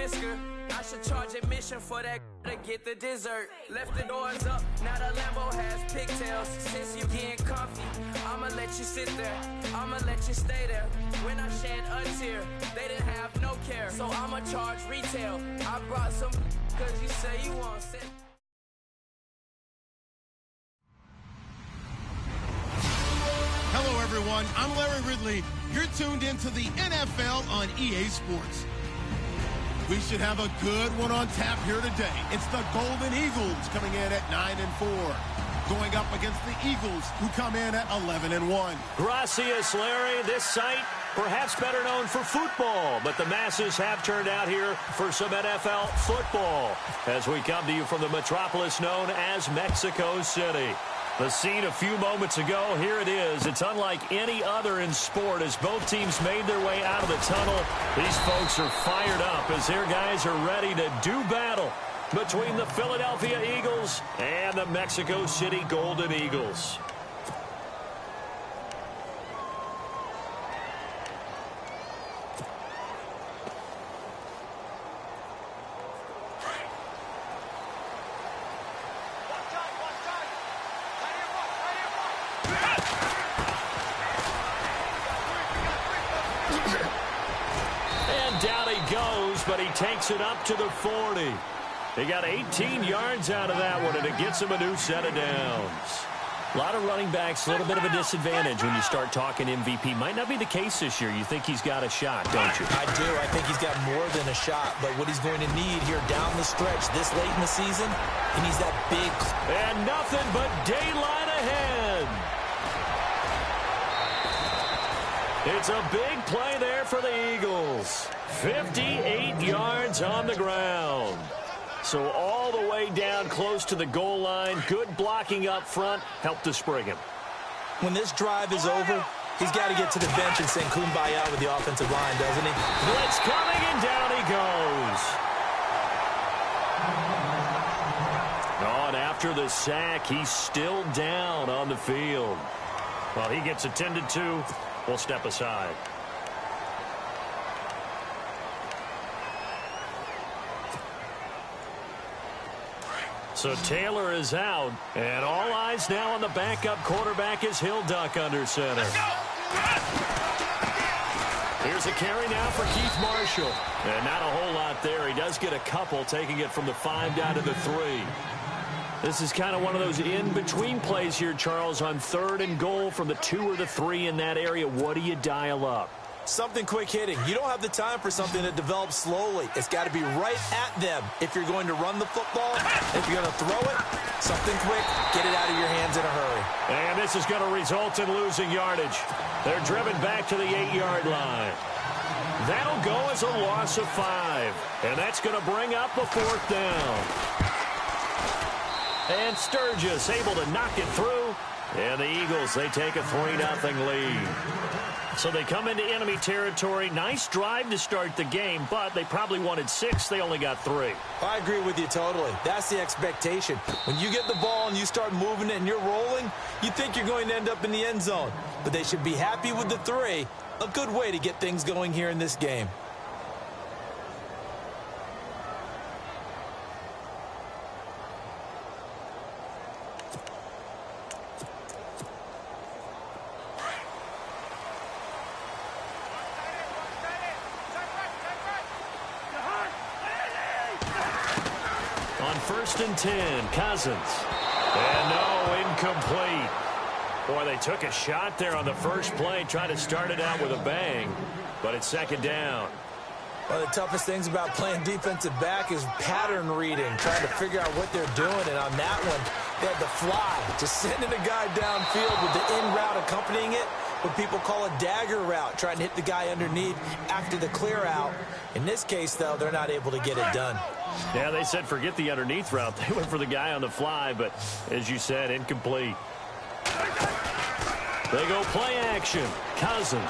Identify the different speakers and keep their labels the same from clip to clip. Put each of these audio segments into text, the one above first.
Speaker 1: whisker. I should charge admission for that to get the dessert. Left the doors up, now the Lambo has pigtails. Since you getting comfy, I'ma let you sit there. I'ma let you stay there. When I shed a tear, they didn't have no care. So I'ma charge retail. I brought some cause you say you want sit.
Speaker 2: Hello, everyone. I'm Larry Ridley. You're tuned into the NFL on EA Sports. We should have a good one on tap here today. It's the Golden Eagles coming in at 9-4, going up against the Eagles, who come in at 11-1.
Speaker 3: Gracias, Larry. This site, perhaps better known for football, but the masses have turned out here for some NFL football as we come to you from the metropolis known as Mexico City. The scene a few moments ago, here it is. It's unlike any other in sport as both teams made their way out of the tunnel. These folks are fired up as their guys are ready to do battle between the Philadelphia Eagles and the Mexico City Golden Eagles. But he takes it up to the 40. He got 18 yards out of that one, and it gets him a new set of downs. A lot of running backs, a little bit of a disadvantage when you start talking MVP. Might not be the case this year. You think he's got a shot, don't you?
Speaker 4: I do. I think he's got more than a shot. But what he's going to need here down the stretch this late in the season, he needs that big...
Speaker 3: And nothing but daylight ahead. It's a big play there for the Eagles. 58 yards on the ground. So all the way down close to the goal line. Good blocking up front. Helped to spring him.
Speaker 4: When this drive is over, he's got to get to the bench and sing kumbaya with the offensive line, doesn't he?
Speaker 3: Blitz coming, and down he goes. Oh, and after the sack, he's still down on the field. Well, he gets attended to. We'll step aside. So Taylor is out, and all eyes now on the backup quarterback as he'll duck under center. Here's a carry now for Keith Marshall. And not a whole lot there. He does get a couple, taking it from the 5 down to the 3. This is kind of one of those in-between plays here, Charles, on 3rd and goal from the 2 or the 3 in that area. What do you dial up?
Speaker 4: Something quick hitting. You don't have the time for something that develops slowly. It's got to be right at them if you're going to run the football. If you're going to throw it, something quick, get it out of your hands in a hurry.
Speaker 3: And this is going to result in losing yardage. They're driven back to the 8-yard line. That'll go as a loss of 5. And that's going to bring up a 4th down. And Sturgis able to knock it through. And the Eagles, they take a 3-0 lead. So they come into enemy territory. Nice drive to start the game, but they probably wanted 6. They only got 3.
Speaker 4: I agree with you totally. That's the expectation. When you get the ball and you start moving it and you're rolling, you think you're going to end up in the end zone. But they should be happy with the 3. A good way to get things going here in this game.
Speaker 3: On 1st and 10, Cousins. And no, incomplete. Boy, they took a shot there on the first play, trying to start it out with a bang, but it's 2nd down.
Speaker 4: One of the toughest things about playing defensive back is pattern reading, trying to figure out what they're doing. And on that one, they had the fly, just sending a guy downfield with the in route accompanying it, what people call a dagger route, trying to hit the guy underneath after the clear out. In this case, though, they're not able to get it done.
Speaker 3: Yeah, they said forget the underneath route. They went for the guy on the fly, but as you said, incomplete. They go play action. Cousins.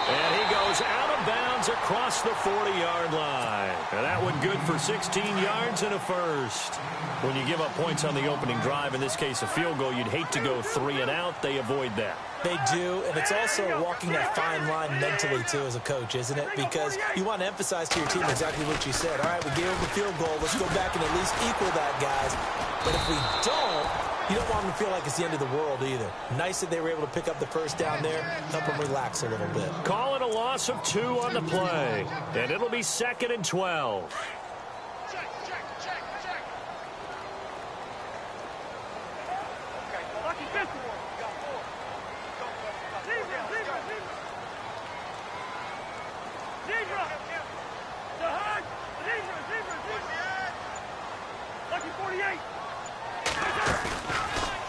Speaker 3: And he goes out of bounds across the 40-yard line. And that one good for 16 yards and a first. When you give up points on the opening drive, in this case a field goal, you'd hate to go 3 and out. They avoid that.
Speaker 4: They do, and it's also walking that fine line mentally, too, as a coach, isn't it? Because you want to emphasize to your team exactly what you said. All right, we gave them a field goal. Let's go back and at least equal that, guys. But if we don't, you don't want them to feel like it's the end of the world either. Nice that they were able to pick up the first down there, help them relax a little bit.
Speaker 3: Call it a loss of 2 on the play, and it'll be 2nd and 12.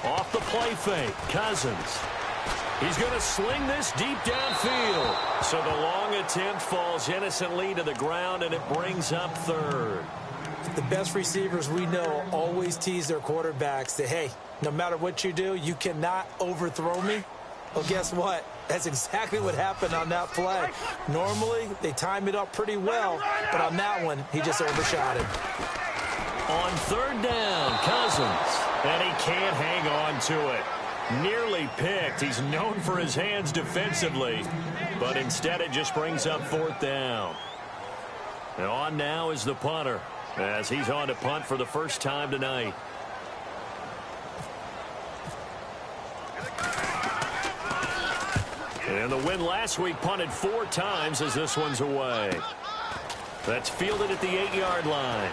Speaker 3: Off the play fake, Cousins. He's going to sling this deep downfield. So the long attempt falls innocently to the ground, and it brings up 3rd.
Speaker 4: The best receivers we know always tease their quarterbacks that, hey, no matter what you do, you cannot overthrow me. Well, guess what? That's exactly what happened on that play. Normally, they time it up pretty well, but on that one, he just overshot it.
Speaker 3: On 3rd down, Cousins, and he can't hang on to it. Nearly picked. He's known for his hands defensively, but instead it just brings up 4th down. And on now is the punter, as he's on to punt for the first time tonight. And the win last week punted 4 times as this one's away. That's fielded at the 8-yard line.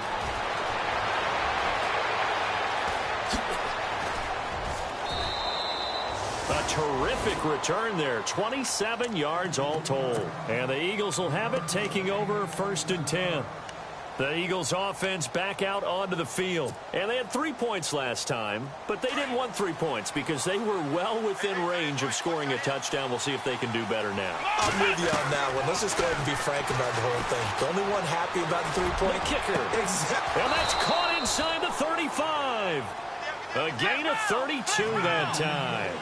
Speaker 3: A terrific return there. 27 yards all told. And the Eagles will have it, taking over 1st and 10. The Eagles offense back out onto the field. And they had 3 points last time, but they didn't want 3 points because they were well within range of scoring a touchdown. We'll see if they can do better now.
Speaker 4: I'm with you on that one. Let's just go ahead and be frank about the whole thing. The only one happy about the 3-point
Speaker 3: kicker.
Speaker 4: Exactly.
Speaker 3: And that's caught inside the 35. A gain of 32 that time.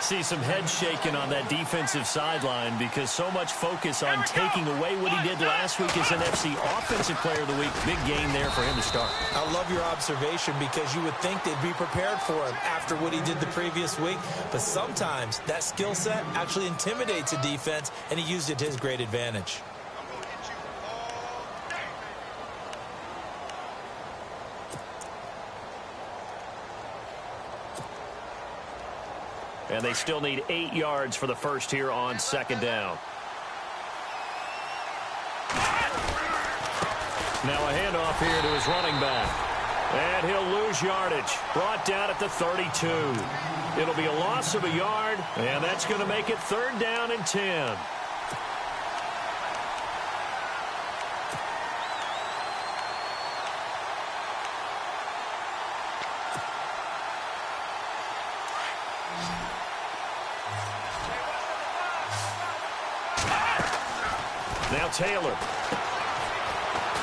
Speaker 3: See some head shaking on that defensive sideline because so much focus on taking away what he did last week as NFC Offensive Player of the Week. Big game there for him to start.
Speaker 4: I love your observation because you would think they'd be prepared for him after what he did the previous week. But sometimes that skill set actually intimidates a defense, and he used it to his great advantage.
Speaker 3: And they still need 8 yards for the first here on 2nd down. Now a handoff here to his running back. And he'll lose yardage. Brought down at the 32. It'll be a loss of a yard, and that's going to make it 3rd down and 10. Now Taylor.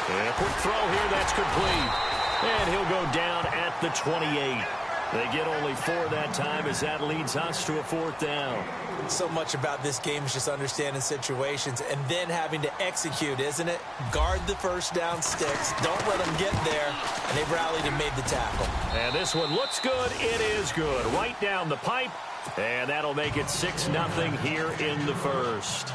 Speaker 3: And a quick throw here, that's complete. And he'll go down at the 28. They get only 4 that time as that leads us to a 4th down.
Speaker 4: So much about this game is just understanding situations and then having to execute, isn't it? Guard the first down sticks. Don't let them get there. And they've rallied and made the tackle.
Speaker 3: And this one looks good. It is good. Right down the pipe. And that'll make it 6-0 here in the first.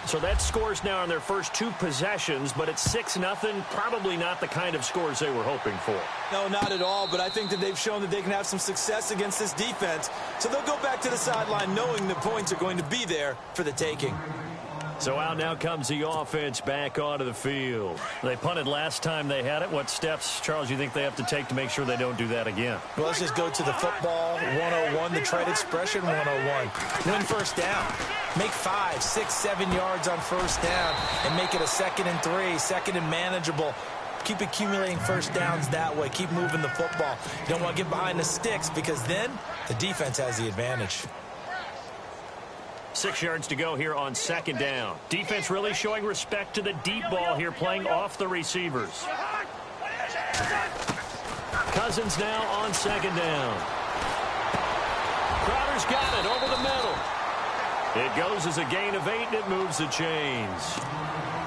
Speaker 3: So that scores now on their first 2 possessions, but it's 6-0. Probably not the kind of scores they were hoping for.
Speaker 4: No, not at all, but I think that they've shown that they can have some success against this defense. So they'll go back to the sideline knowing the points are going to be there for the taking.
Speaker 3: So out now comes the offense back onto the field. They punted last time they had it. What steps, Charles, you think they have to take to make sure they don't do that again?
Speaker 4: Well, let's just go to the football 101, the trade expression 101. Win first down. Make 5, 6, 7 yards on first down and make it a 2nd and 3, 2nd and manageable. Keep accumulating first downs that way. Keep moving the football. You don't want to get behind the sticks because then the defense has the advantage.
Speaker 3: 6 yards to go here on 2nd down. Defense really showing respect to the deep ball here, playing off the receivers. Cousins now on 2nd down. Crowder's got it over the middle. It goes as a gain of 8, and it moves the chains.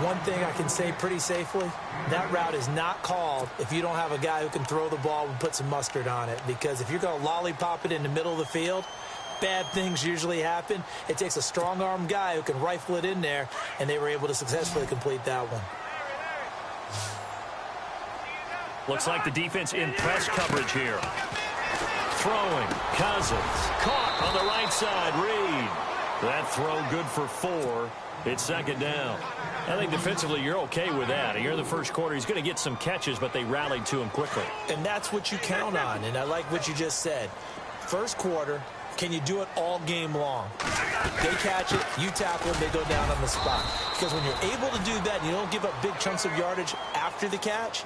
Speaker 4: One thing I can say pretty safely, that route is not called if you don't have a guy who can throw the ball and put some mustard on it. Because if you're going to lollipop it in the middle of the field, bad things usually happen. It takes a strong-armed guy who can rifle it in there, and they were able to successfully complete that one.
Speaker 3: Looks like the defense in press coverage here. Throwing, Cousins, caught on the right side, Reed. That throw good for 4. It's second down. I think defensively you're okay with that. Here in the first quarter, he's going to get some catches, but they rallied to him quickly.
Speaker 4: And that's what you count on, and I like what you just said. First quarter, can you do it all game long? They catch it, you tackle them, they go down on the spot. Because when you're able to do that and you don't give up big chunks of yardage after the catch,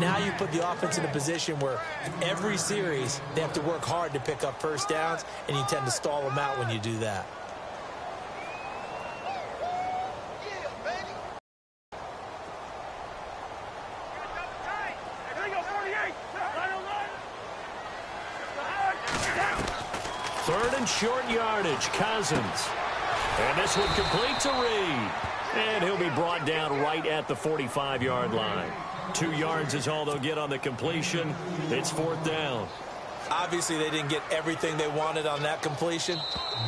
Speaker 4: now you put the offense in a position where every series they have to work hard to pick up first downs, and you tend to stall them out when you do that.
Speaker 3: Third and short yardage, Cousins. And this one complete to Reed. And he'll be brought down right at the 45-yard line. 2 yards is all they'll get on the completion. It's fourth down.
Speaker 4: Obviously, they didn't get everything they wanted on that completion,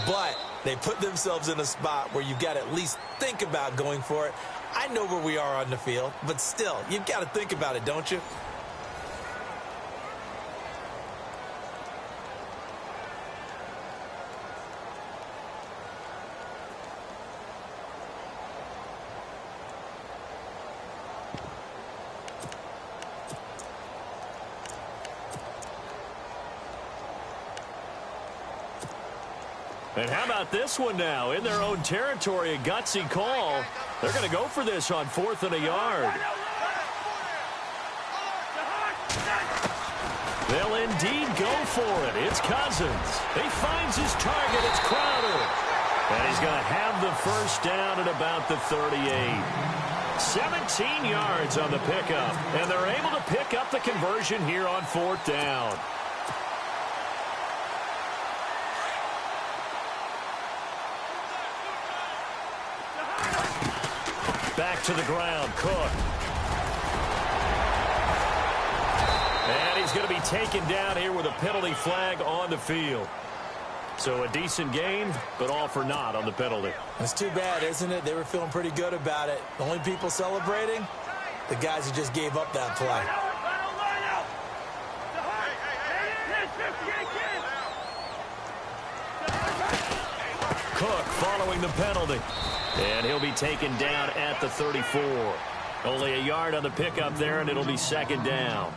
Speaker 4: but they put themselves in a spot where you've got to at least think about going for it. I know where we are on the field, but still, you've got to think about it, don't you?
Speaker 3: And how about this one now? In their own territory, a gutsy call. They're going to go for this on 4th and a yard. They'll indeed go for it. It's Cousins. He finds his target. It's Crowder. And he's going to have the first down at about the 38. 17 yards on the pickup. And they're able to pick up the conversion here on 4th down. Back to the ground, Cook. And he's going to be taken down here with a penalty flag on the field. So a decent game, but all for naught on the penalty.
Speaker 4: It's too bad, isn't it? They were feeling pretty good about it. The only people celebrating, the guys who just gave up that play.
Speaker 3: Cook following the penalty. And he'll be taken down at the 34. Only a yard on the pickup there, and it'll be second down.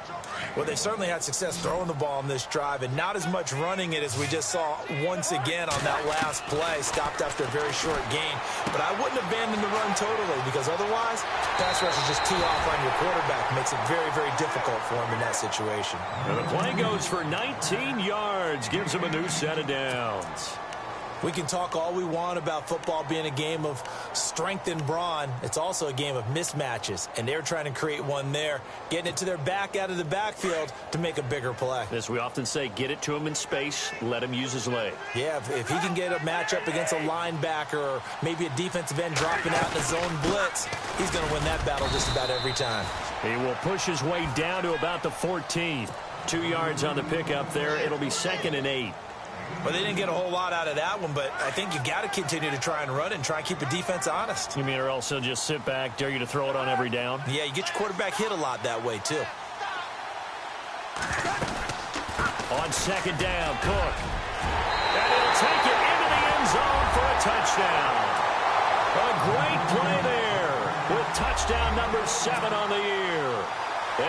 Speaker 4: Well, they certainly had success throwing the ball on this drive, and not as much running it as we just saw once again on that last play. Stopped after a very short gain. But I wouldn't abandon the run totally, because otherwise, pass rush is just too off on your quarterback. Makes it very, very difficult for him in that situation.
Speaker 3: And the play goes for 19 yards. Gives him a new set of downs.
Speaker 4: We can talk all we want about football being a game of strength and brawn. It's also a game of mismatches, and they're trying to create one there, getting it to their back out of the backfield to make a bigger play.
Speaker 3: As we often say, get it to him in space, let him use his leg.
Speaker 4: Yeah, if he can get a matchup against a linebacker or maybe a defensive end dropping out in a zone blitz, he's going to win that battle just about every time.
Speaker 3: He will push his way down to about the 14. 2 yards on the pickup there. It'll be 2nd and 8.
Speaker 4: Well, they didn't get a whole lot out of that one, but I think you got to continue to try and run it and try and keep the defense honest.
Speaker 3: You mean, or else he'll just sit back, dare you to throw it on every down?
Speaker 4: Yeah, you get your quarterback hit a lot that way, too.
Speaker 3: On second down, Cook. And he'll take it into the end zone for a touchdown. A great play there with touchdown number 7 on the year.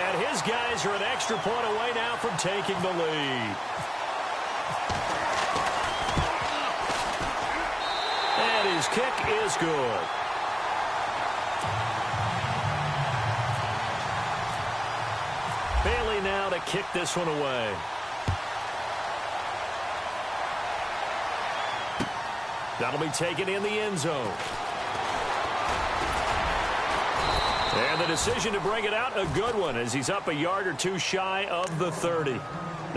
Speaker 3: And his guys are an extra point away now from taking the lead. And his kick is good. Bailey now to kick this one away. That'll be taken in the end zone. And the decision to bring it out, a good one, as he's up a yard or two shy of the 30.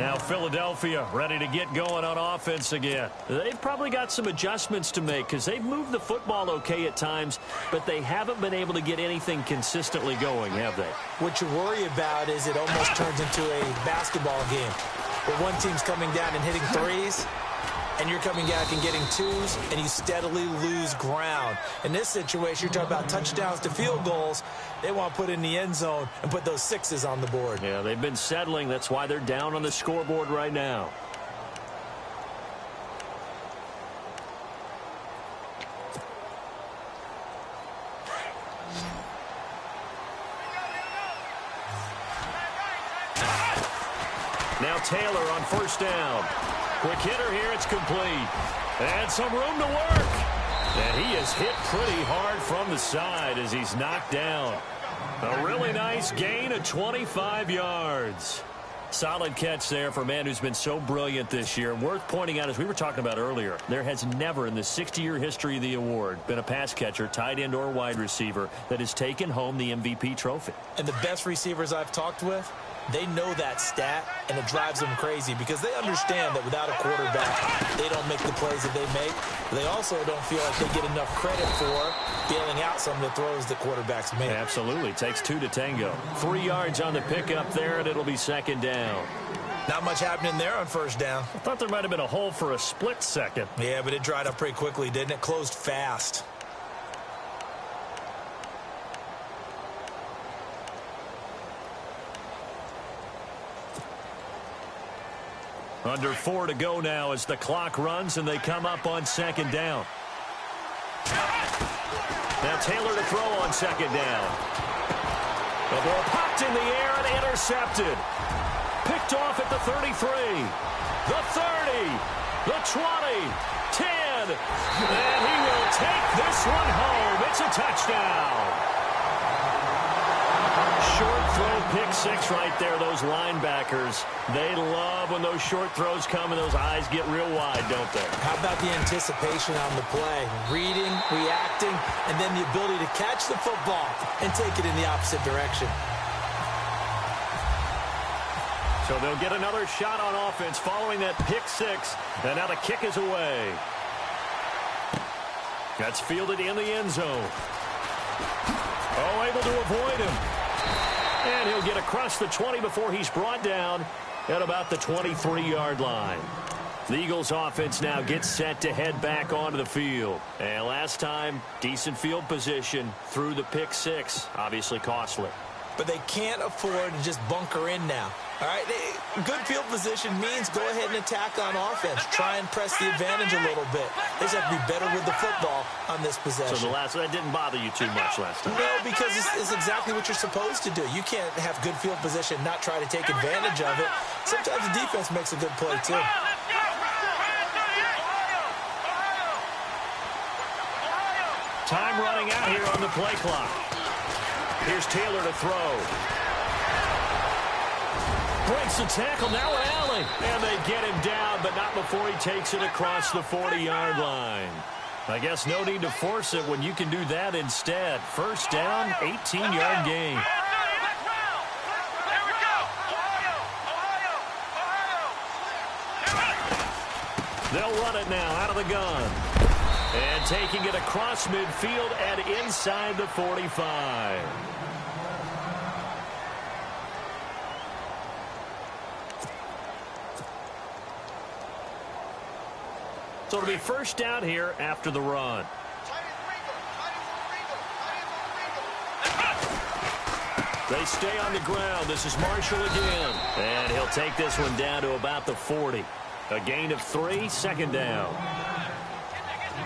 Speaker 3: Now Philadelphia ready to get going on offense again. They've probably got some adjustments to make because they've moved the football okay at times, but they haven't been able to get anything consistently going, have they?
Speaker 4: What you worry about is it almost turns into a basketball game where one team's coming down and hitting threes, and you're coming back and getting twos, and you steadily lose ground. In this situation, you're talking about touchdowns to field goals. They want to put in the end zone and put those sixes on the board.
Speaker 3: Yeah, they've been settling. That's why they're down on the scoreboard right now. Now Taylor on first down. Quick hitter here, it's complete. And some room to work. And he is hit pretty hard from the side as he's knocked down. A really nice gain of 25 yards. Solid catch there for a man who's been so brilliant this year. And worth pointing out, as we were talking about earlier, there has never in the 60-year history of the award been a pass catcher, tight end, or wide receiver that has taken home the MVP trophy.
Speaker 4: And the best receivers I've talked with, they know that stat, and it drives them crazy because they understand that without a quarterback, they don't make the plays that they make. They also don't feel like they get enough credit for bailing out some of the throws that quarterbacks make.
Speaker 3: Absolutely. Takes two to tango. 3 yards on the pickup there, and it'll be second down.
Speaker 4: Not much happening there on first down.
Speaker 3: I thought there might have been a hole for a split second.
Speaker 4: Yeah, but it dried up pretty quickly, didn't it? Closed fast.
Speaker 3: Under 4 to go now as the clock runs and they come up on second down. Now Taylor to throw on second down. The ball popped in the air and intercepted. Picked off at the 33, the 30, the 20, 10, and he will take this one home. It's a touchdown. Short throw, pick six right there. Those linebackers, they love when those short throws come and those eyes get real wide, don't they?
Speaker 4: How about the anticipation on the play? Reading, reacting, and then the ability to catch the football and take it in the opposite direction.
Speaker 3: So they'll get another shot on offense following that pick six, and now the kick is away. That's fielded in the end zone. Oh, able to avoid him. And he'll get across the 20 before he's brought down at about the 23-yard line. The Eagles offense now gets set to head back onto the field. And last time, decent field position through the pick six. Obviously costly.
Speaker 4: But they can't afford to just bunker in now. All right, good field position means go ahead and attack on offense. Try and press the advantage a little bit. They just have to be better with the football on this possession.
Speaker 3: So that didn't bother you too much last time?
Speaker 4: No, because it's exactly what you're supposed to do. You can't have good field position, not try to take advantage of it. Sometimes the defense makes a good play, too.
Speaker 3: Time running out here on the play clock. Here's Taylor to throw. Breaks the tackle, now Allen. And they get him down, but not before he takes it across the 40-yard line. I guess no need to force it when you can do that instead. First down, 18-yard gain. They'll run it now out of the gun. And taking it across midfield and inside the 45. So it'll be first down here after the run. They stay on the ground. This is Marshall again. And he'll take this one down to about the 40. A gain of 3, second down.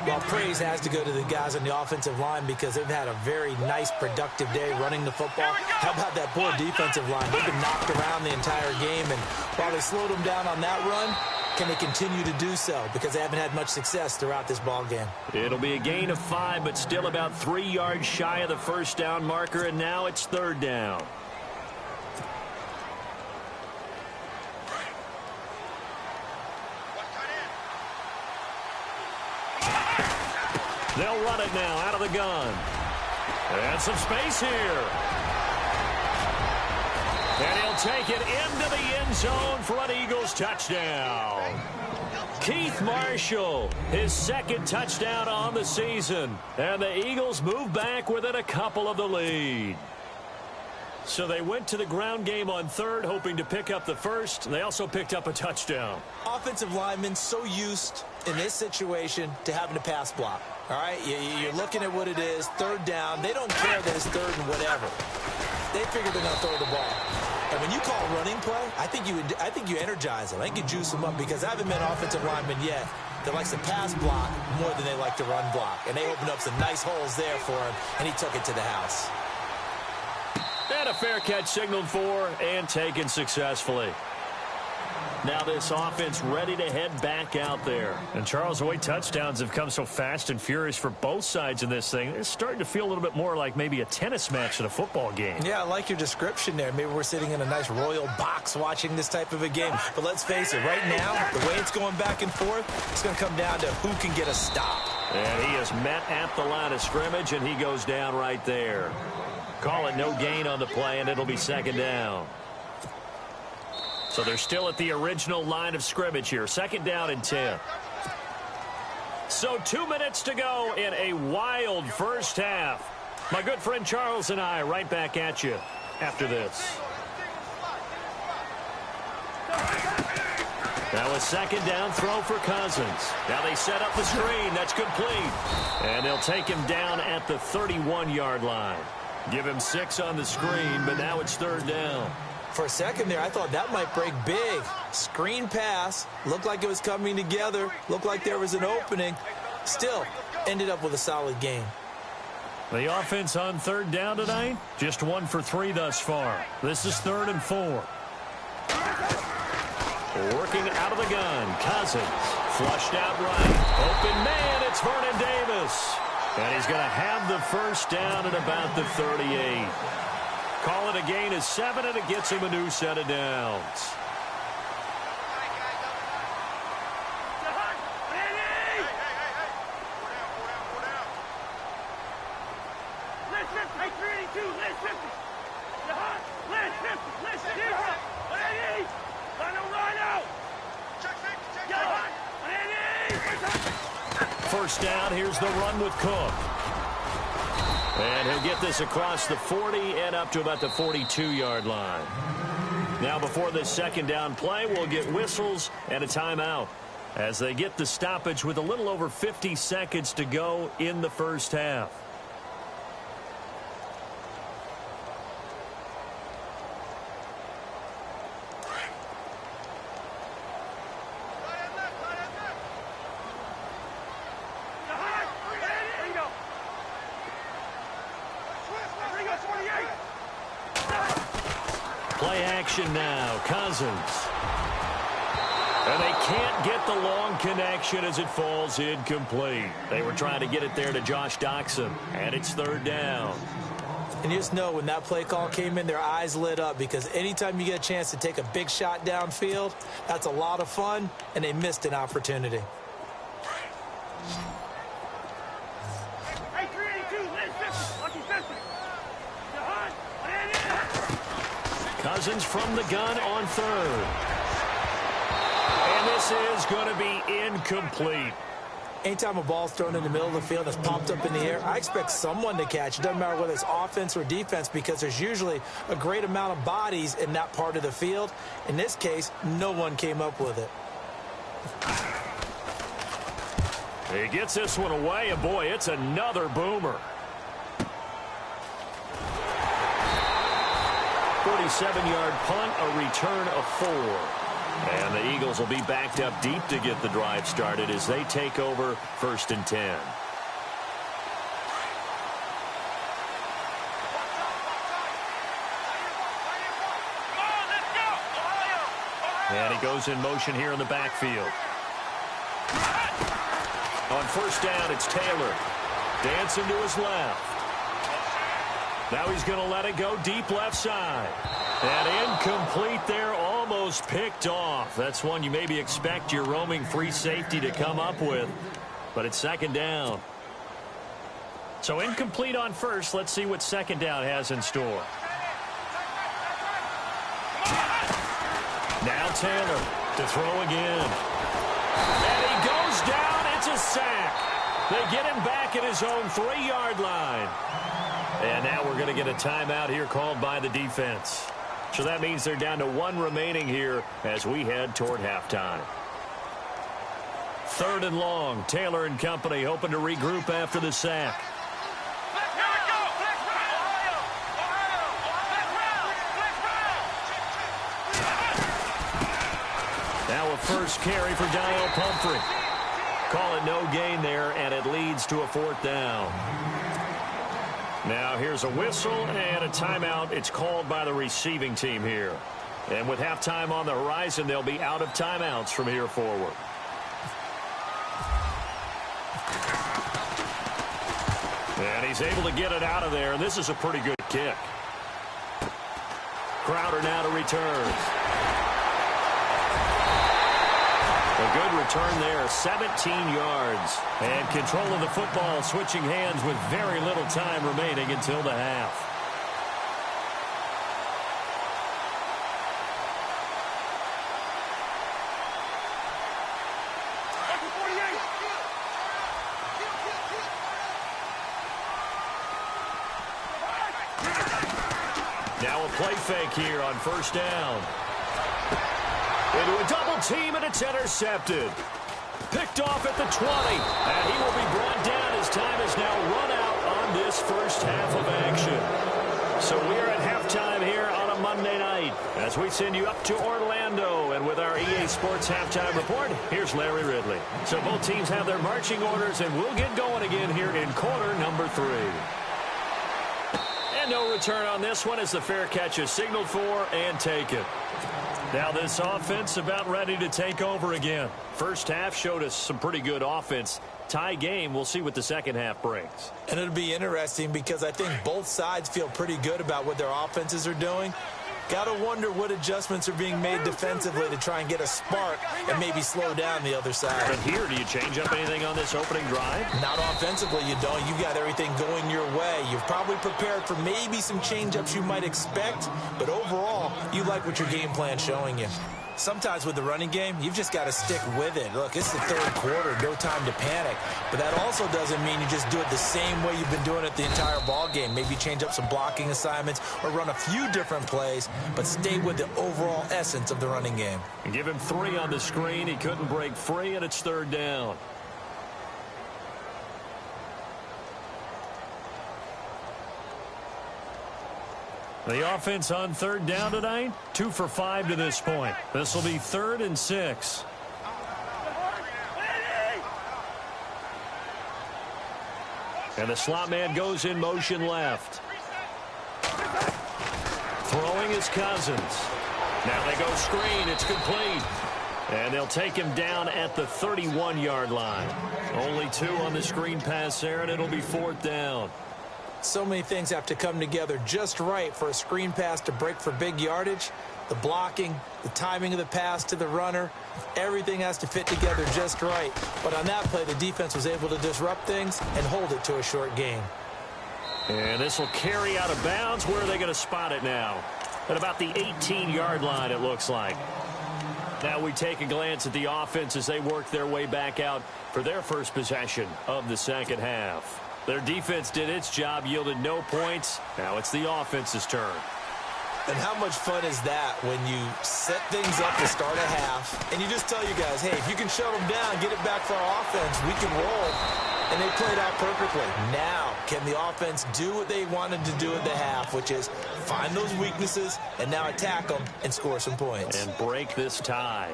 Speaker 4: Well, praise has to go to the guys on the offensive line because they've had a very nice, productive day running the football. How about that poor defensive line? They've been knocked around the entire game, and while they slowed them down on that run, can they continue to do so? Because they haven't had much success throughout this ball game.
Speaker 3: It'll be a gain of 5, but still about 3 yards shy of the first down marker, and now it's third down. They'll run it now out of the gun. And some space here. And he'll take it into the end zone for an Eagles touchdown. Keith Marshall, his second touchdown on the season. And the Eagles move back within a couple of the lead. So they went to the ground game on third, hoping to pick up the first. They also picked up a touchdown.
Speaker 4: Offensive linemen so used in this situation to having to pass block. All right, you're looking at what it is, third down. They don't care that it's third and whatever. They figure they're going to throw the ball. And when you call a running play, I think you energize them. I think you juice them up because I haven't met an offensive lineman yet that likes to pass block more than they like to run block. And they opened up some nice holes there for him, and he took it to the house.
Speaker 3: And a fair catch signaled for and taken successfully. Now this offense ready to head back out there. And Charles, the way touchdowns have come so fast and furious for both sides in this thing, it's starting to feel a little bit more like maybe a tennis match than a football game.
Speaker 4: Yeah, I like your description there. Maybe we're sitting in a nice royal box watching this type of a game. But let's face it, right now, the way it's going back and forth, it's going to come down to who can get a stop.
Speaker 3: And he is met at the line of scrimmage, and he goes down right there. Call it no gain on the play, and it'll be second down. So they're still at the original line of scrimmage here. Second down and 10. So 2 minutes to go in a wild first half. My good friend Charles and I right back at you after this. Now a second down throw for Cousins. Now they set up the screen. That's complete. And they'll take him down at the 31-yard line. Give him 6 on the screen, but now it's third down.
Speaker 4: For a second there, I thought that might break big. Screen pass. Looked like it was coming together. Looked like there was an opening. Still, ended up with a solid game.
Speaker 3: The offense on third down tonight, just 1 for 3 thus far. This is 3rd and 4. Working out of the gun, Cousins. Flushed out right. Open man, it's Vernon Davis. And he's going to have the first down at about the 38. Call it a gain of 7, and it gets him a new set of downs. First down, here's the run with Cook. And he'll get this across the 40 and up to about the 42-yard line. Now before this second down play, we'll get whistles and a timeout as they get the stoppage with a little over 50 seconds to go in the first half. Play action now, Cousins. And they can't get the long connection as it falls incomplete. They were trying to get it there to Josh Doxson, and it's third down.
Speaker 4: And you just know when that play call came in, their eyes lit up because anytime you get a chance to take a big shot downfield, that's a lot of fun, and they missed an opportunity.
Speaker 3: Cousins from the gun on third. And this is going to be incomplete.
Speaker 4: Anytime a ball's thrown in the middle of the field that's popped up in the air, I expect someone to catch. It doesn't matter whether it's offense or defense because there's usually a great amount of bodies in that part of the field. In this case, no one came up with it.
Speaker 3: He gets this one away, and boy, it's another boomer. 47-yard punt, a return of 4. And the Eagles will be backed up deep to get the drive started as they take over 1st and 10. And he goes in motion here in the backfield. On first down, it's Taylor. Dancing to his left. Now he's going to let it go deep left side. And incomplete there, almost picked off. That's one you maybe expect your roaming free safety to come up with. But it's second down. So incomplete on first. Let's see what second down has in store. Now Taylor to throw again. And he goes down. It's a sack. They get him back at his own 3-yard line. And now we're going to get a timeout here called by the defense. So that means they're down to 1 remaining here as we head toward halftime. 3rd and long. Taylor and company hoping to regroup after the sack. Now a first carry for Donnell Pumphrey. Call it no gain there, and it leads to a 4th down. Now here's a whistle and a timeout. It's called by the receiving team here. And with halftime on the horizon, they'll be out of timeouts from here forward. And he's able to get it out of there, and this is a pretty good kick. Crowder now to return. A good return there, 17 yards. And control of the football, switching hands with very little time remaining until the half. Now a play fake here on 1st down. Into a double team, and it's intercepted. Picked off at the 20, and he will be brought down as time is now run out on this first half of action. So we are at halftime here on a Monday night as we send you up to Orlando. And with our EA Sports Halftime Report, here's Larry Ridley. So both teams have their marching orders, and we'll get going again here in quarter number 3. And no return on this one as the fair catch is signaled for and taken. Now this offense about ready to take over again. First half showed us some pretty good offense. Tie game, we'll see what the second half brings.
Speaker 4: And it'll be interesting because I think both sides feel pretty good about what their offenses are doing. Got to wonder what adjustments are being made defensively to try and get a spark and maybe slow down the other side.
Speaker 3: But here, do you change up anything on this opening drive?
Speaker 4: Not offensively, you don't. You got everything going your way. You've probably prepared for maybe some change-ups you might expect, but overall, you like what your game plan's showing you. Sometimes with the running game, you've just got to stick with it. Look, it's the 3rd quarter, no time to panic. But that also doesn't mean you just do it the same way you've been doing it the entire ball game. Maybe change up some blocking assignments or run a few different plays, but stay with the overall essence of the running game.
Speaker 3: And give him 3 on the screen. He couldn't break free, and it's 3rd down. The offense on 3rd down tonight, 2 for 5 to this point. This will be 3rd and 6. And the slot man goes in motion left. Throwing is Cousins. Now they go screen. It's complete. And they'll take him down at the 31-yard line. Only 2 on the screen pass there, and it'll be 4th down.
Speaker 4: So many things have to come together just right for a screen pass to break for big yardage. The blocking, the timing of the pass to the runner, everything has to fit together just right. But on that play, the defense was able to disrupt things and hold it to a short gain.
Speaker 3: And this will carry out of bounds. Where are they going to spot it now? At about the 18-yard line, it looks like. Now we take a glance at the offense as they work their way back out for their first possession of the second half. Their defense did its job, yielded no points. Now it's the offense's turn.
Speaker 4: And how much fun is that when you set things up to start a half, and you just tell you guys, hey, if you can shut them down, get it back for our offense, we can roll. And they played out perfectly. Now, can the offense do what they wanted to do at the half, which is find those weaknesses and now attack them and score some points.
Speaker 3: And break this tie.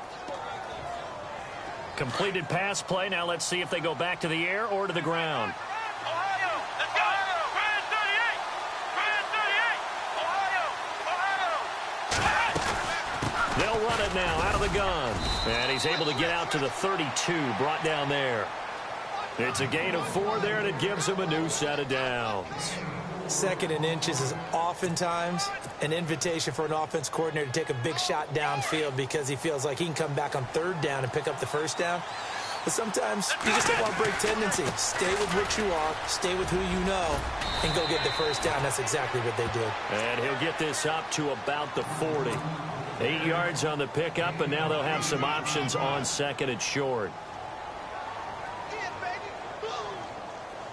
Speaker 3: Completed pass play. Now let's see if they go back to the air or to the ground. They'll run it now out of the gun. And he's able to get out to the 32, brought down there. It's a gain of 4 there, and it gives him a new set of downs.
Speaker 4: 2nd and inches is oftentimes an invitation for an offense coordinator to take a big shot downfield because he feels like he can come back on 3rd down and pick up the 1st down. But sometimes you just don't want to break tendency. Stay with what you are, stay with who you know, and go get the 1st down. That's exactly what they did.
Speaker 3: And he'll get this up to about the 40. 8 yards on the pickup, and now they'll have some options on second and short.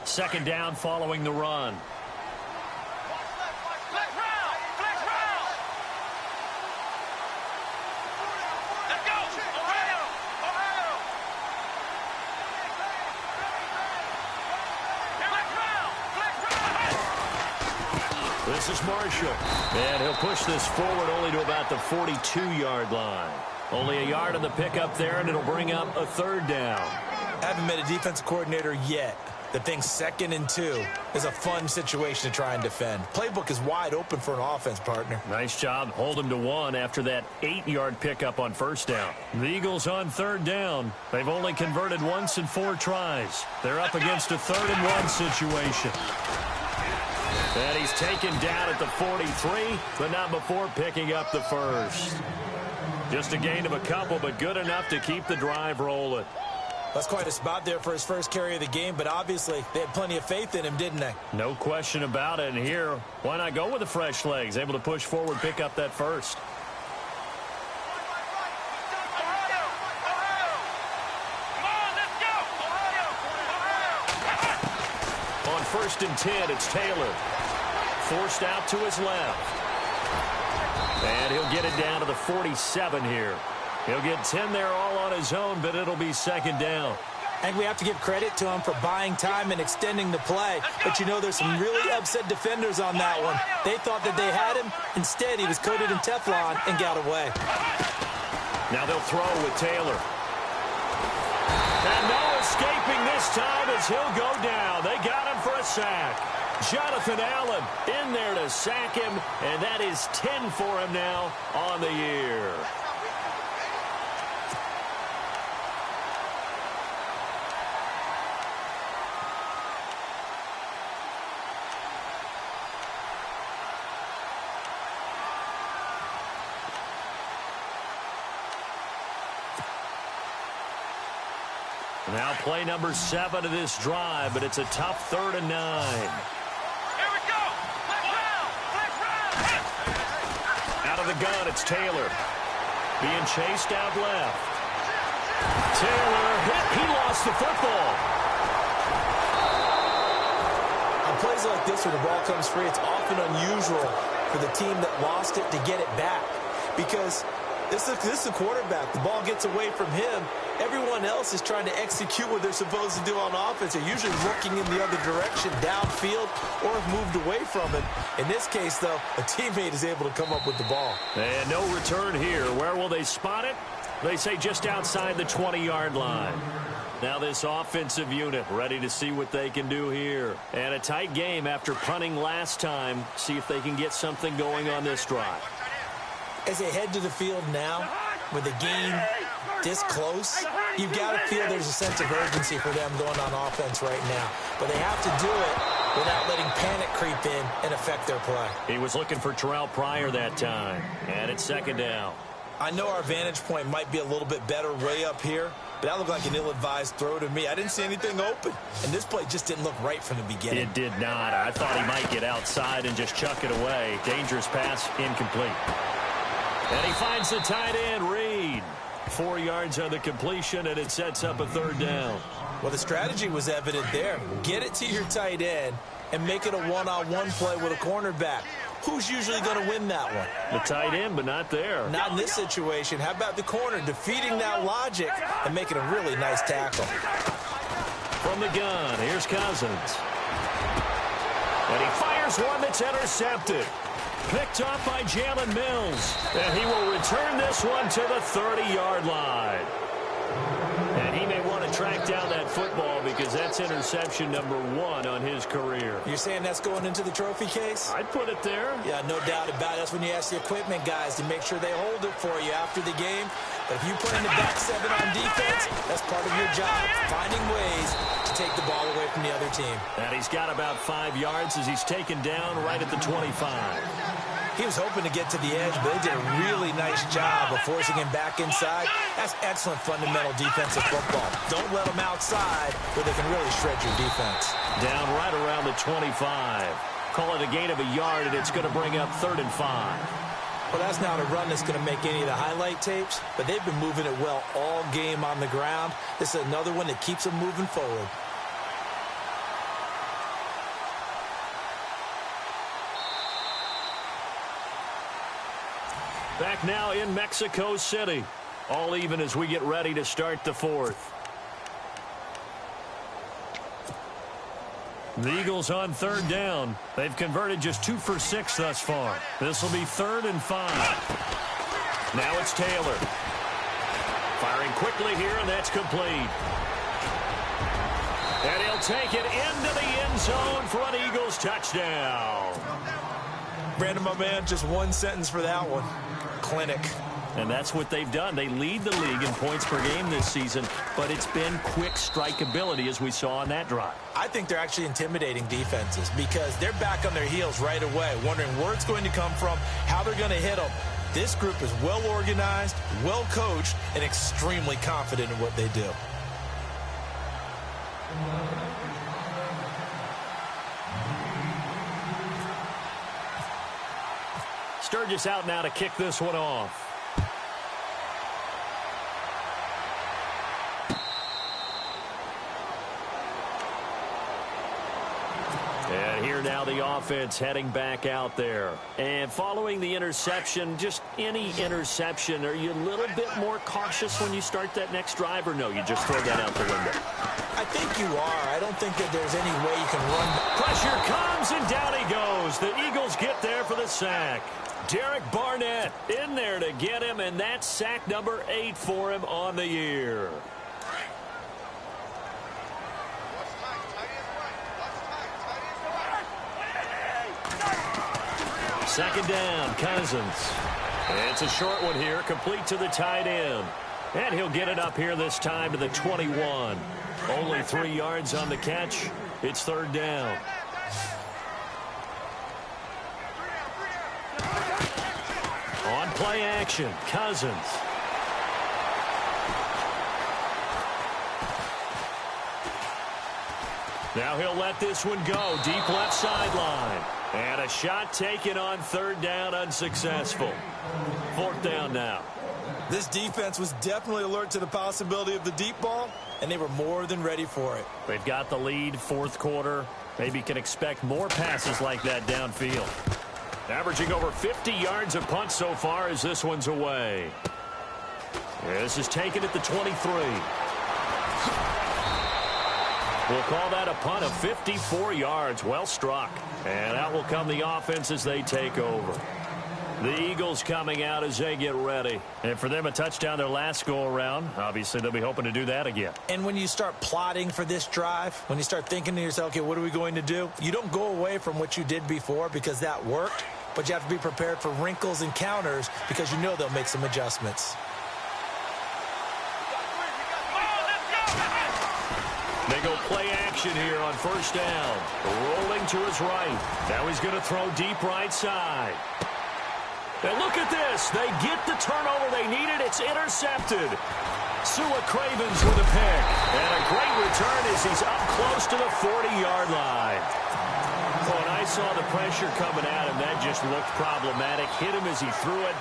Speaker 3: Second down following the run. This is Marshall, and he'll push this forward only to about the 42-yard line. Only a yard on the pickup there, and it'll bring up a third down.
Speaker 4: Haven't met a defensive coordinator yet that thinks 2nd and 2 is a fun situation to try and defend. Playbook is wide open for an offense, partner.
Speaker 3: Nice job. Hold him to 1 after that 8-yard pickup on first down. The Eagles on third down. They've only converted once in 4 tries. They're up against a 3rd and 1 situation. And he's taken down at the 43, but not before picking up the first. Just a gain of a couple, but good enough to keep the drive rolling.
Speaker 4: That's quite a spot there for his first carry of the game, but obviously they had plenty of faith in him, didn't they?
Speaker 3: No question about it. And here, why not go with the fresh legs? Able to push forward, pick up that first. On 1st and 10, it's Taylor. Forced out to his left. And he'll get it down to the 47 here. He'll get 10 there all on his own, but it'll be second down.
Speaker 4: I think we have to give credit to him for buying time and extending the play. But, you know, there's some really upset defenders on that one. They thought that they had him. Instead, he was coated in Teflon and got away.
Speaker 3: Now they'll throw with Taylor. And no escaping this time as he'll go down. They got him for a sack. Jonathan Allen in there to sack him, and that is 10 for him now on the year. Now play number 7 of this drive, but it's a tough 3rd and 9. Out of the gun, it's Taylor. Being chased out left. Taylor hit. He lost the football.
Speaker 4: On plays like this where the ball comes free, it's often unusual for the team that lost it to get it back. Because this is a quarterback. The ball gets away from him. Everyone else is trying to execute what they're supposed to do on offense. They're usually looking in the other direction, downfield, or have moved away from it. In this case, though, a teammate is able to come up with the ball.
Speaker 3: And no return here. Where will they spot it? They say just outside the 20-yard line. Now this offensive unit ready to see what they can do here. And a tight game after punting last time. See if they can get something going on this drive.
Speaker 4: As they head to the field now, with the game this close, you've got to feel there's a sense of urgency for them going on offense right now. But they have to do it without letting panic creep in and affect their play.
Speaker 3: He was looking for Terrell Pryor that time. And it's second down.
Speaker 4: I know our vantage point might be a little bit better way up here, but that looked like an ill-advised throw to me. I didn't see anything open, and this play just didn't look right from the beginning.
Speaker 3: It did not. I thought he might get outside and just chuck it away. Dangerous pass, incomplete. And he finds the tight end, Reed. 4 yards on the completion, and it sets up a third down.
Speaker 4: Well, the strategy was evident there. Get it to your tight end and make it a one-on-one play with a cornerback. Who's usually going to win that one?
Speaker 3: The tight end, but not there.
Speaker 4: Not in this situation. How about the corner defeating that logic and making a really nice tackle?
Speaker 3: From the gun, here's Cousins. And he fires one that's intercepted. Picked off by Jalen Mills. And he will return this one to the 30-yard line. And he may want to track down that football because that's interception number 1 on his career.
Speaker 4: You're saying that's going into the trophy case?
Speaker 3: I'd put it there.
Speaker 4: Yeah, no doubt about it. That's when you ask the equipment guys to make sure they hold it for you after the game. But if you put in the back 7 on defense, that's part of your job, finding ways to take the ball away from the other team.
Speaker 3: And he's got about 5 yards as he's taken down right at the 25.
Speaker 4: He was hoping to get to the edge, but they did a really nice job of forcing him back inside. That's excellent fundamental defensive football. Don't let them outside where they can really shred your defense.
Speaker 3: Down right around the 25. Call it a gain of a yard, and it's going to bring up 3rd and 5.
Speaker 4: Well, that's not a run that's going to make any of the highlight tapes, but they've been moving it well all game on the ground. This is another one that keeps them moving forward.
Speaker 3: Back now in Mexico City. All even as we get ready to start the fourth. The Eagles on third down. They've converted just 2 for 6 thus far. This will be 3rd and 5. Now it's Taylor. Firing quickly here, and that's complete. And he'll take it into the end zone for an Eagles touchdown.
Speaker 4: Brandon, my man, just one sentence for that one. Clinic.
Speaker 3: And that's what they've done. They lead the league in points per game this season, but it's been quick strikeability as we saw on that drive.
Speaker 4: I think they're actually intimidating defenses because they're back on their heels right away, wondering where it's going to come from, how they're going to hit them. This group is well organized, well coached, and extremely confident in what they do.
Speaker 3: Sturgis out now to kick this one off. And here now the offense heading back out there. And following the interception, just any interception, are you a little bit more cautious when you start that next drive, or no, you just throw that out the window?
Speaker 4: I think you are. I don't think that there's any way you can run.
Speaker 3: Pressure comes, and down he goes. The Eagles get there for the sack. Derek Barnett in there to get him, and that's sack number 8 for him on the year. Second down, Cousins. It's a short one here, complete to the tight end. And he'll get it up here this time to the 21. Only 3 yards on the catch. It's 3rd down. On play action, Cousins. Now he'll let this one go. Deep left sideline. And a shot taken on 3rd down, unsuccessful. 4th down now.
Speaker 4: This defense was definitely alert to the possibility of the deep ball, and they were more than ready for it.
Speaker 3: They've got the lead, 4th quarter. Maybe can expect more passes like that downfield. Averaging over 50 yards a punt so far as this one's away. This is taken at the 23. We'll call that a punt of 54 yards. Well struck. And out will come the offense as they take over. The Eagles coming out as they get ready. And for them, a touchdown their last go-around. Obviously, they'll be hoping to do that again.
Speaker 4: And when you start plotting for this drive, when you start thinking to yourself, okay, what are we going to do? You don't go away from what you did before because that worked. But you have to be prepared for wrinkles and counters because you know they'll make some adjustments.
Speaker 3: They go play action here on 1st down. Rolling to his right. Now he's going to throw deep right side. And look at this. They get the turnover they needed. It's intercepted. Sua Cravens with a pick. And a great return as he's up close to the 40-yard line. Oh, and I saw the pressure coming at him. That just looked problematic. Hit him as he threw it.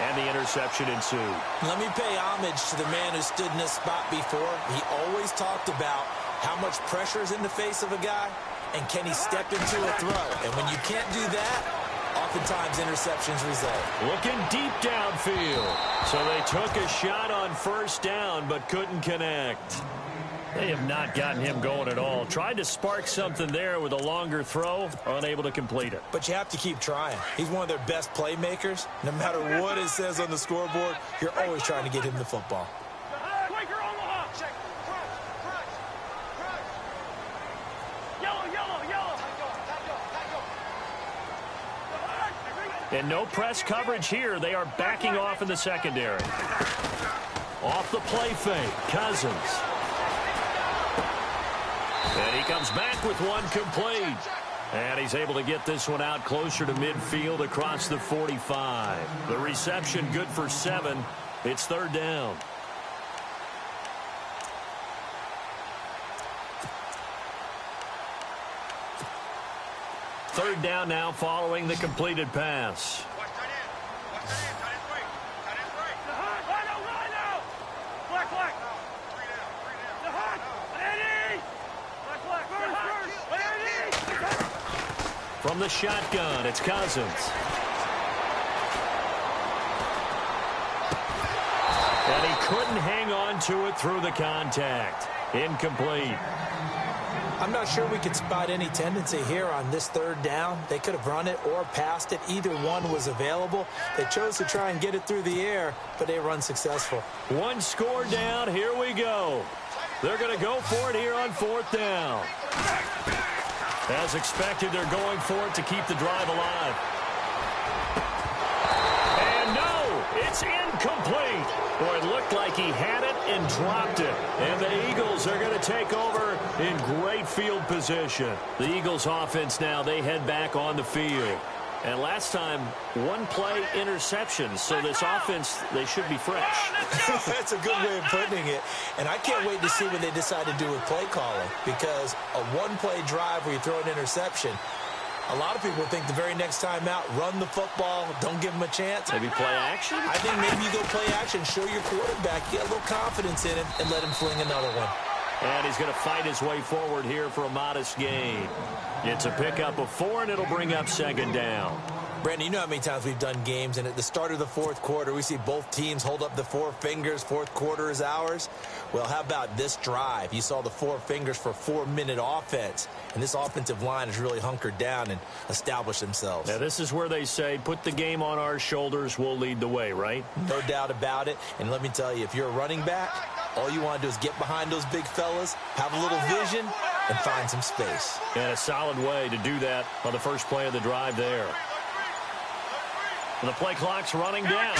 Speaker 3: And the interception ensued.
Speaker 4: Let me pay homage to the man who stood in this spot before. He always talked about how much pressure is in the face of a guy, and can he step into a throw? And when you can't do that, oftentimes interceptions result.
Speaker 3: Looking deep downfield. So they took a shot on 1st down, but couldn't connect. They have not gotten him going at all. Tried to spark something there with a longer throw, unable to complete it.
Speaker 4: But you have to keep trying. He's one of their best playmakers. No matter what it says on the scoreboard, you're always trying to get him the football.
Speaker 3: And no press coverage here. They are backing off in the secondary. Off the play fake, Cousins. And he comes back with one complete. And he's able to get this one out closer to midfield across the 45. The reception good for 7. It's 3rd down. Third down now following the completed pass. From the shotgun, it's Cousins. And he couldn't hang on to it through the contact. Incomplete.
Speaker 4: I'm not sure we could spot any tendency here on this third down. They could have run it or passed it. Either one was available. They chose to try and get it through the air, but they were unsuccessful.
Speaker 3: One score down. Here we go. They're going to go for it here on fourth down. As expected, they're going for it to keep the drive alive. And no, it's incomplete. Boy, it looked like he had it and dropped it. And the Eagles are going to take over in great field position. The Eagles offense now, they head back on the field. And last time, one play interception. So this offense, they should be fresh.
Speaker 4: That's a good way of putting it. And I can't wait to see what they decide to do with play calling. Because a one-play drive where you throw an interception, a lot of people think the very next time out, run the football, don't give them a chance.
Speaker 3: Maybe play action?
Speaker 4: I think maybe you go play action, show your quarterback, get a little confidence in him, and let him fling another one.
Speaker 3: And he's going to fight his way forward here for a modest gain. It's a pickup of 4, and it'll bring up second down.
Speaker 4: Brandon, you know how many times we've done games, and at the start of the fourth quarter, we see both teams hold up the 4 fingers, fourth quarter is ours. Well, how about this drive? You saw the 4 fingers for 4-minute offense, and this offensive line has really hunkered down and established themselves.
Speaker 3: Now, this is where they say, put the game on our shoulders, we'll lead the way, right?
Speaker 4: No doubt about it, and let me tell you, if you're a running back, all you want to do is get behind those big fellas, have a little vision, and find some space.
Speaker 3: And a solid way to do that on the first play of the drive there. And the play clock's running down.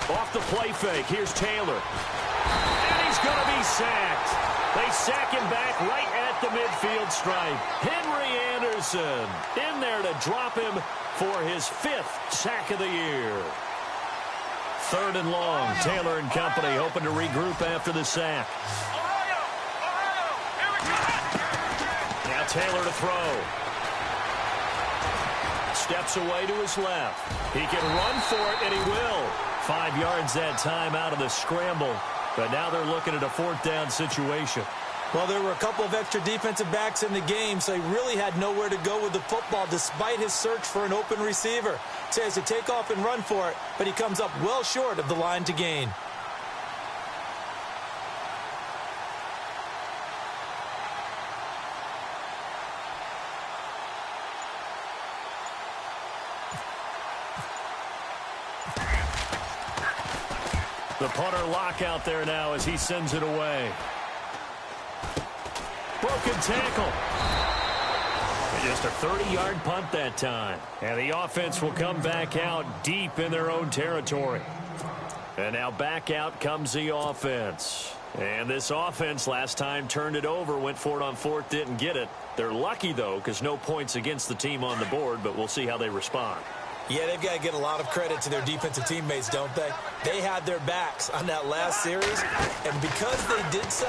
Speaker 3: Off the play fake, here's Taylor. And he's going to be sacked. They sack him back right at the midfield stripe. Henry Anderson in there to drop him for his 5th sack of the year. 3rd and long. Taylor and company hoping to regroup after the sack. Now Taylor to throw. Steps away to his left. He can run for it, and he will. 5 yards that time out of the scramble. But now they're looking at a 4th down situation.
Speaker 4: Well, there were a couple of extra defensive backs in the game, so he really had nowhere to go with the football despite his search for an open receiver. So he has to take off and run for it, but he comes up well short of the line to gain.
Speaker 3: The punter lock out there now as he sends it away. Broken tackle. Just a 30-yard punt that time. And the offense will come back out deep in their own territory. And now back out comes the offense. And this offense last time turned it over, went for it on 4th, didn't get it. They're lucky, though, because no points against the team on the board, but we'll see how they respond.
Speaker 4: Yeah, they've got to get a lot of credit to their defensive teammates, don't they? They had their backs on that last series, and because they did so,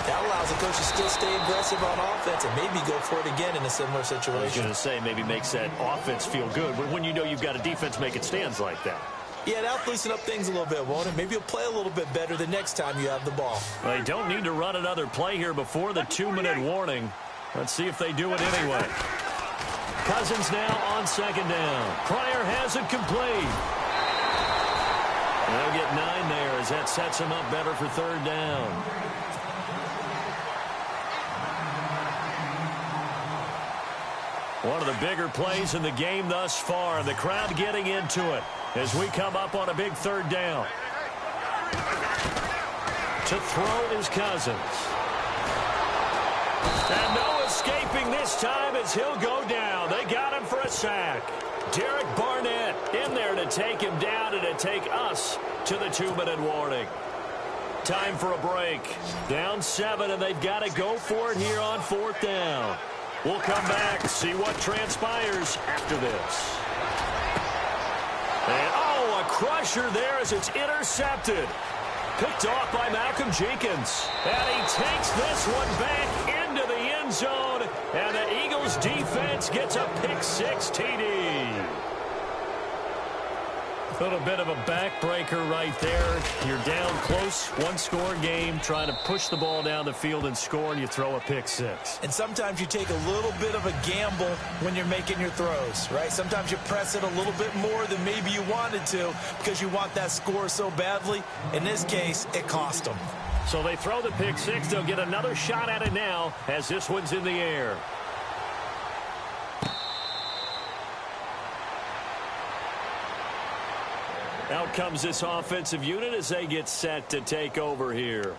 Speaker 4: that allows the coach to still stay aggressive on offense and maybe go for it again in a similar situation.
Speaker 3: I was going to say maybe makes that offense feel good, but when you know you've got a defense making stands like that.
Speaker 4: Yeah, that'll loosen up things a little bit, won't it? Maybe you'll play a little bit better the next time you have the ball.
Speaker 3: They don't need to run another play here before the 2-minute warning. Let's see if they do it anyway. Cousins now on second down. Pryor has it complete. They'll get 9 there as that sets him up better for 3rd down. One of the bigger plays in the game thus far, and the crowd getting into it as we come up on a big 3rd down. To throw is Cousins. And no escaping this time as he'll go down. They got him for a sack. Derek Barnett in there to take him down and to take us to the 2-minute warning. Time for a break. Down 7, and they've got to go for it here on 4th down. We'll come back, see what transpires after this. And, oh, a crusher there as it's intercepted. Picked off by Malcolm Jenkins. And he takes this one back into the end zone. And the Eagles defense gets a pick-6 TD. A little bit of a backbreaker right there. You're down close, one-score game, trying to push the ball down the field and score, and you throw a pick six.
Speaker 4: And sometimes you take a little bit of a gamble when you're making your throws, right? Sometimes you press it a little bit more than maybe you wanted to because you want that score so badly. In this case, it cost them.
Speaker 3: So they throw the pick six. They'll get another shot at it now as this one's in the air. Out comes this offensive unit as they get set to take over here.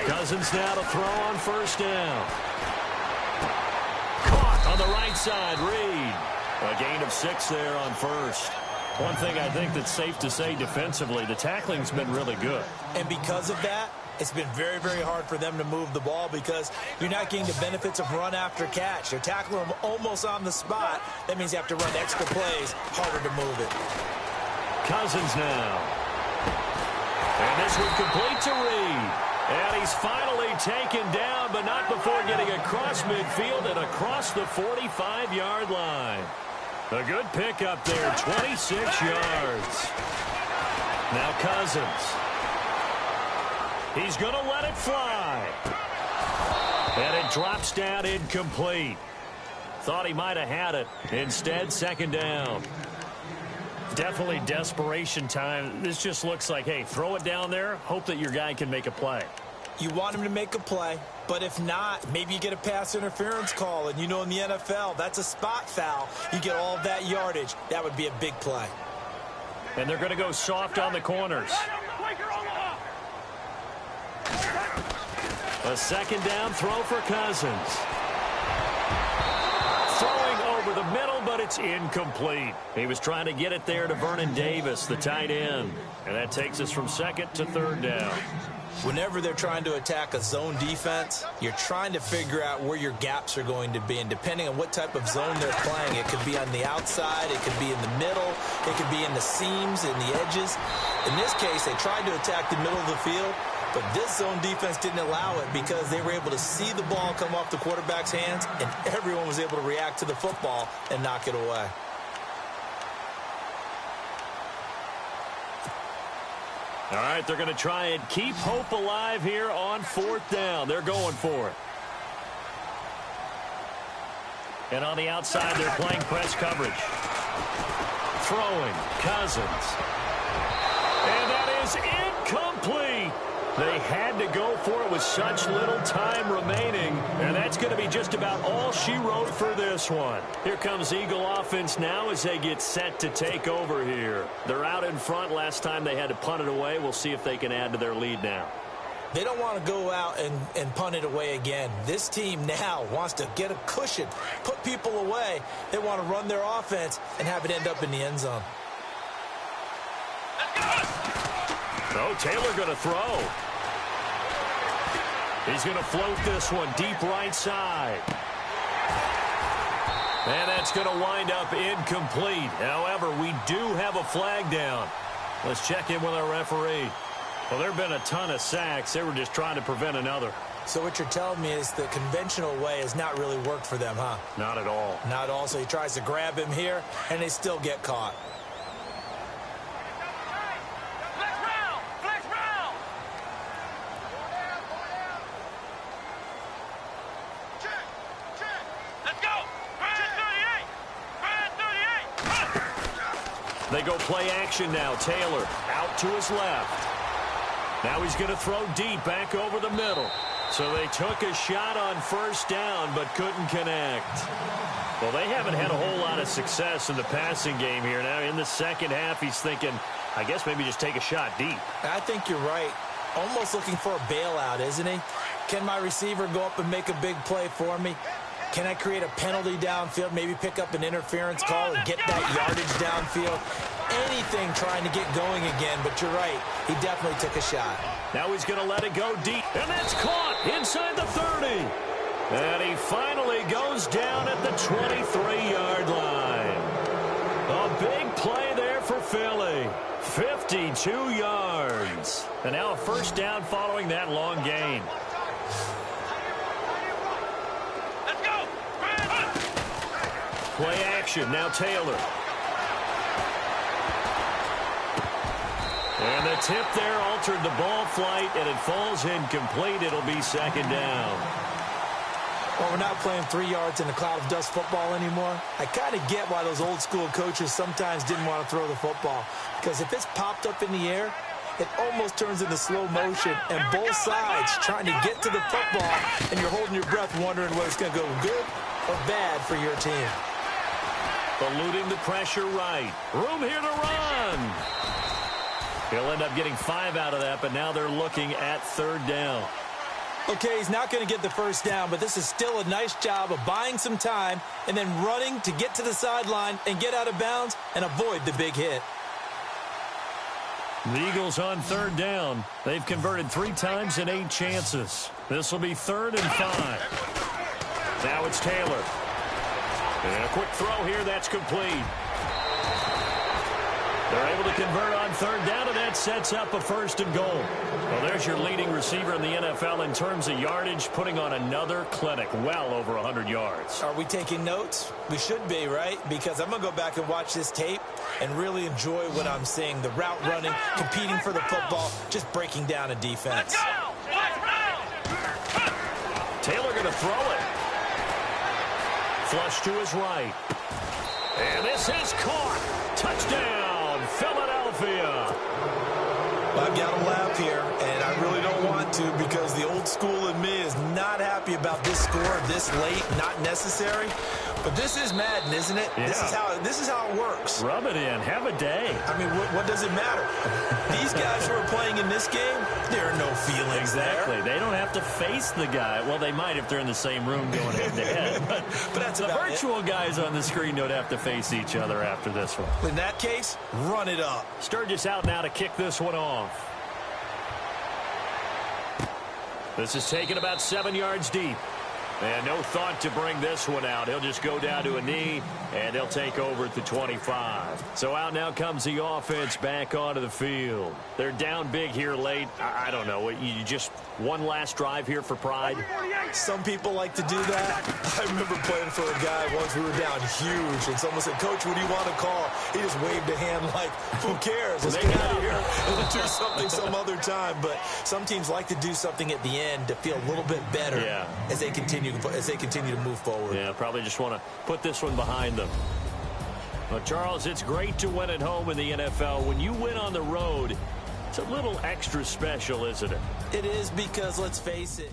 Speaker 3: Cousins now to throw on first down. Caught on the right side, Reed. A gain of 6 there on first. One thing I think that's safe to say defensively, the tackling's been really good. And because of that, it's been very, very hard for them to move the ball because you're not getting the benefits of run after catch. They're tackling them almost on the spot. That means you have to run extra plays, harder to move it. Cousins now. And this one complete to Reed. And he's finally taken down, but not before getting across midfield and across the 45-yard line. A good pickup there, 26 yards. Now Cousins. He's going to let it fly. And it drops down incomplete. Thought he might have had it. Instead, second down. Definitely desperation time. This just looks like, hey, throw it down there, hope that your guy can make a play. You want him to make a play, but if not, maybe you get a pass interference call, and you know in the NFL, that's a spot foul. You get all of that yardage. That would be a big play. And they're going to go soft on the corners. A second down throw for Cousins. Throwing over the middle, but it's incomplete. He was trying to get it there to Vernon Davis, the tight end. And that takes us from second to third down. Whenever they're trying to attack a zone defense, you're trying to figure out where your gaps are going to be. And depending on what type of zone they're playing, it could be on the outside, it could be in the middle, it could be in the seams, in the edges. In this case, they tried to attack the middle of the field, but this zone defense didn't allow it because they were able to see the ball come off the quarterback's hands, and everyone was able to react to the football and knock it away. All right, they're going to try and keep hope alive here on fourth down. They're going for it. And on the outside, they're playing press coverage. Throwing, Cousins. And that is incomplete. They had to go for it with such little time remaining, and that's going to be just about all she wrote for this one. Here comes Eagle offense now as they get set to take over here. They're out in front. Last time they had to punt it away. We'll see if they can add to their lead now. They don't want to go out and punt it away again. This team now wants to get a cushion, put people away. They want to run their offense and have it end up in the end zone. Oh, Taylor going to throw. He's going to float this one deep right side. And that's going to wind up incomplete. However, we do have a flag down. Let's check in with our referee. Well, there have been a ton of sacks. They were just trying to prevent another. So what you're telling me is the conventional way has not really worked for them, huh? Not at all. Not at all. So he tries to grab him here, and they still get caught. They go play action now. Taylor out to his left. Now he's going to throw deep back over the middle. So they took a shot on first down but couldn't connect. Well, they haven't had a whole lot of success in the passing game here. Now in the second half, he's thinking, I guess maybe just take a shot deep. I think you're right. Almost looking for a bailout, isn't he? Can my receiver go up and make a big play for me? Can I create a penalty downfield, maybe pick up an interference call and get that yardage downfield? Anything trying to get going again, but you're right. He definitely took a shot. Now he's going to let it go deep, and that's caught inside the 30. And he finally goes down at the 23-yard line. A big play there for Philly. 52 yards. And now a first down following that long gain.
Speaker 5: Let's go.
Speaker 3: Play action. Now Taylor. And the tip there altered the ball flight, and it falls incomplete. It'll be second down.
Speaker 4: Well, we're not playing 3 yards in a cloud of dust football anymore. I kind of get why those old school coaches sometimes didn't want to throw the football. Because if it's popped up in the air, it almost turns into slow motion. And both sides trying to get to the football, and you're holding your breath wondering whether it's going to go good or bad for your team.
Speaker 3: Eluding the pressure right. Room here to run. He'll end up getting 5 out of that, but now they're looking at third down.
Speaker 4: Okay, he's not going to get the first down, but this is still a nice job of buying some time and then running to get to the sideline and get out of bounds and avoid the big hit.
Speaker 3: The Eagles on third down. They've converted 3 times in 8 chances. This will be 3rd and 5. Now it's Taylor. And a quick throw here, that's complete. They're able to convert on third down, and that sets up a 1st and goal. Well, there's your leading receiver in the NFL in terms of yardage, putting on another clinic, well over 100 yards.
Speaker 4: Are we taking notes? We should be, right? Because I'm going to go back and watch this tape and really enjoy what I'm seeing. The route running, competing for the football, just breaking down a defense.
Speaker 3: Taylor going to throw it. Flush to his right. And this is caught. Touchdown, Philadelphia.
Speaker 4: I've got to laugh here, and I really don't want to because the old school in me is not happy about this score this late, not necessary. But this is Madden, isn't it?
Speaker 3: Yeah.
Speaker 4: This is how it works.
Speaker 3: Rub it in. Have a day.
Speaker 4: I mean, what does it matter? These guys who are playing in this game, there are no feelings
Speaker 3: Exactly.
Speaker 4: there.
Speaker 3: They don't have to face the guy. Well, they might if they're in the same room going head-to-head. But
Speaker 4: that's
Speaker 3: the
Speaker 4: about
Speaker 3: virtual guys on the screen don't have to face each other after this one.
Speaker 4: In that case, run it up.
Speaker 3: Sturgis out now to kick this one off. This is taken about 7 yards deep. And no thought to bring this one out. He'll just go down to a knee, and they'll take over at the 25. So out now comes the offense back onto the field. They're down big here late. I don't know. You just one last drive here for pride?
Speaker 4: Some people like to do that. I remember playing for a guy once. We were down huge, and someone said, "Coach, what do you want to call?" He just waved a hand like, who cares? Let's get out of here and do something some other time. But some teams like to do something at the end to feel a little bit better as they continue to move forward.
Speaker 3: Yeah, probably just want to put this one behind them. Well, Charles, it's great to win at home in the NFL. When you win on the road, it's a little extra special, isn't it?
Speaker 4: It is because, let's face it,